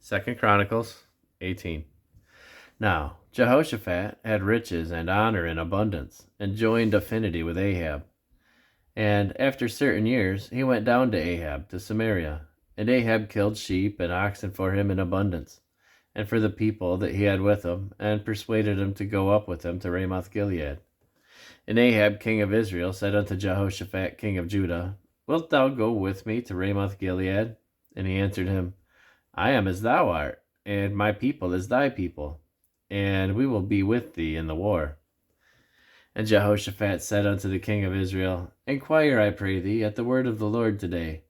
2 Chronicles 18. Now Jehoshaphat had riches and honor in abundance, and joined affinity with Ahab. And after certain years he went down to Ahab to Samaria. And Ahab killed sheep and oxen for him in abundance, and for the people that he had with him, and persuaded him to go up with him to Ramoth Gilead. And Ahab king of Israel said unto Jehoshaphat king of Judah, Wilt thou go with me to Ramoth Gilead? And he answered him, I am as thou art, and my people as thy people, and we will be with thee in the war. And Jehoshaphat said unto the king of Israel, Inquire, I pray thee, at the word of the Lord today.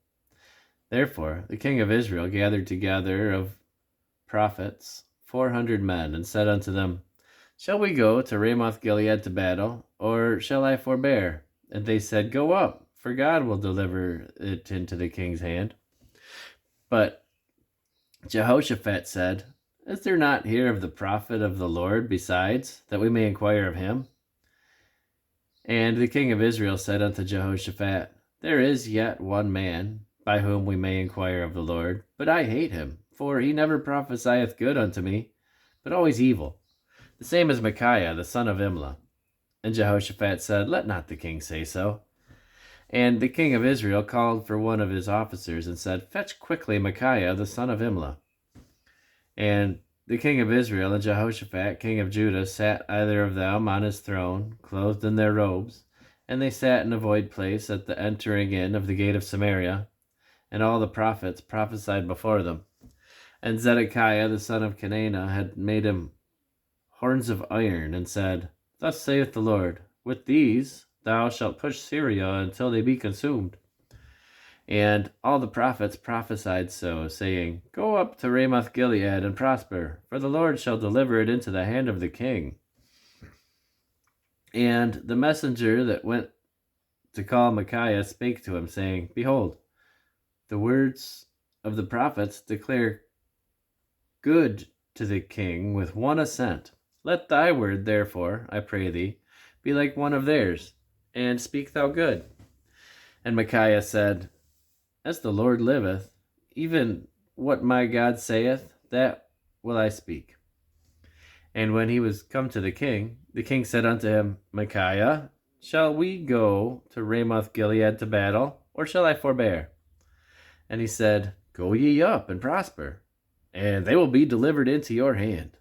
Therefore the king of Israel gathered together of prophets 400 men, and said unto them, Shall we go to Ramoth Gilead to battle, or shall I forbear? And they said, Go up, for God will deliver it into the king's hand. But Jehoshaphat said, Is there not here of the prophet of the Lord besides, that we may inquire of him? And the king of Israel said unto Jehoshaphat, There is yet one man, by whom we may inquire of the Lord, but I hate him, for he never prophesieth good unto me, but always evil. The same as Micaiah, the son of Imlah. And Jehoshaphat said, Let not the king say so. And the king of Israel called for one of his officers, and said, Fetch quickly Micaiah, the son of Imlah. And the king of Israel and Jehoshaphat, king of Judah, sat either of them on his throne, clothed in their robes, and they sat in a void place at the entering in of the gate of Samaria, and all the prophets prophesied before them. And Zedekiah the son of Kenana had made him horns of iron, and said, Thus saith the Lord, With these thou shalt push Syria until they be consumed. And all the prophets prophesied so, saying, Go up to Ramoth Gilead and prosper, for the Lord shall deliver it into the hand of the king. And the messenger that went to call Micaiah spake to him, saying, Behold, the words of the prophets declare good to the king with one assent. Let thy word, therefore, I pray thee, be like one of theirs, and speak thou good. And Micaiah said, As the Lord liveth, even what my God saith, that will I speak. And when he was come to the king said unto him, Micaiah, shall we go to Ramoth Gilead to battle, or shall I forbear? And he said, Go ye up and prosper, and they will be delivered into your hand.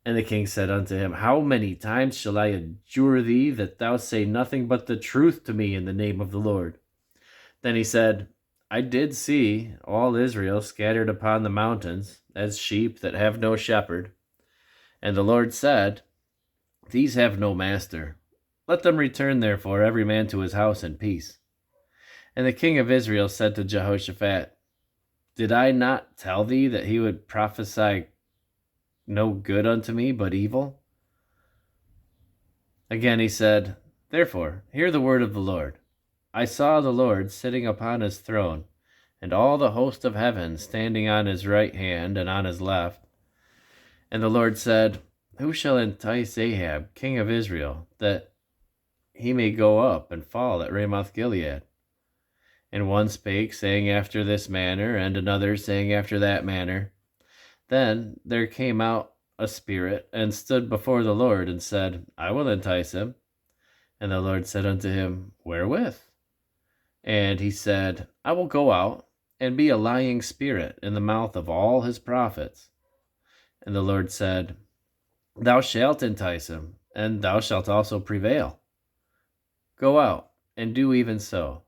And the king said unto him, How many times shall I adjure thee that thou say nothing but the truth to me in the name of the Lord? Then he said, I did see all Israel scattered upon the mountains, as sheep that have no shepherd. And the Lord said, These have no master. Let them return therefore every man to his house in peace. And the king of Israel said to Jehoshaphat, Did I not tell thee that he would prophesy no good unto me, but evil? Again he said, Therefore hear the word of the Lord. I saw the Lord sitting upon his throne, and all the host of heaven standing on his right hand and on his left. And the Lord said, Who shall entice Ahab, king of Israel, that he may go up and fall at Ramoth Gilead? And one spake, saying after this manner, and another saying after that manner. Then there came out a spirit, and stood before the Lord, and said, I will entice him. And the Lord said unto him, Wherewith? And he said, I will go out, and be a lying spirit in the mouth of all his prophets. And the Lord said, Thou shalt entice him, and thou shalt also prevail. Go out, and do even so.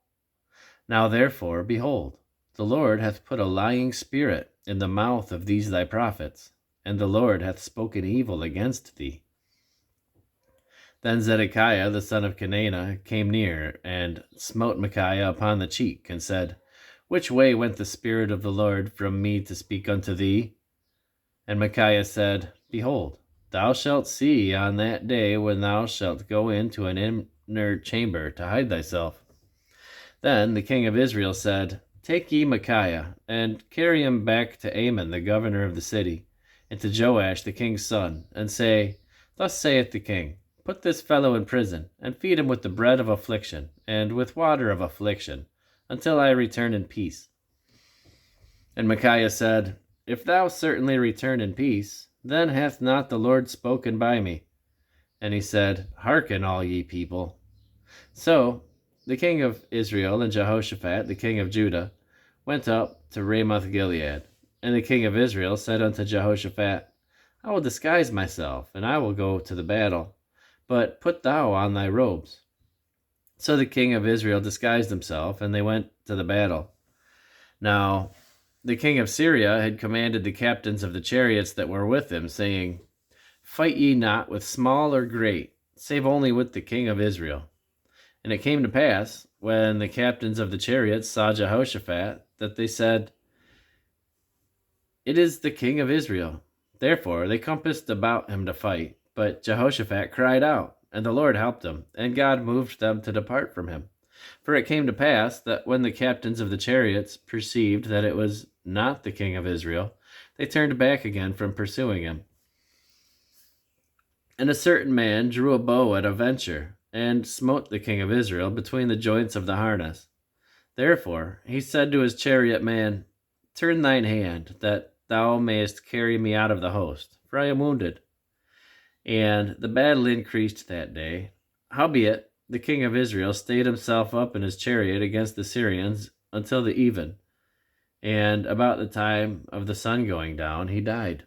Now therefore, behold, the Lord hath put a lying spirit in the mouth of these thy prophets, and the Lord hath spoken evil against thee. Then Zedekiah the son of Kenana came near, and smote Micaiah upon the cheek, and said, Which way went the Spirit of the Lord from me to speak unto thee? And Micaiah said, Behold, thou shalt see on that day when thou shalt go into an inner chamber to hide thyself. Then the king of Israel said, Take ye Micaiah, and carry him back to Amon the governor of the city, and to Joash the king's son, and say, Thus saith the king, Put this fellow in prison, and feed him with the bread of affliction, and with water of affliction, until I return in peace. And Micaiah said, If thou certainly return in peace, then hath not the Lord spoken by me. And he said, Hearken, all ye people. So the king of Israel and Jehoshaphat, the king of Judah, went up to Ramoth Gilead. And the king of Israel said unto Jehoshaphat, I will disguise myself, and I will go to the battle. But put thou on thy robes. So the king of Israel disguised himself, and they went to the battle. Now the king of Syria had commanded the captains of the chariots that were with him, saying, Fight ye not with small or great, save only with the king of Israel. And it came to pass, when the captains of the chariots saw Jehoshaphat, that they said, It is the king of Israel. Therefore they compassed about him to fight. But Jehoshaphat cried out, and the Lord helped him, and God moved them to depart from him. For it came to pass that when the captains of the chariots perceived that it was not the king of Israel, they turned back again from pursuing him. And a certain man drew a bow at a venture, and smote the king of Israel between the joints of the harness. Therefore he said to his chariot man, Turn thine hand, that thou mayest carry me out of the host, for I am wounded. And the battle increased that day. Howbeit, the king of Israel stayed himself up in his chariot against the Syrians until the even. And about the time of the sun going down, he died.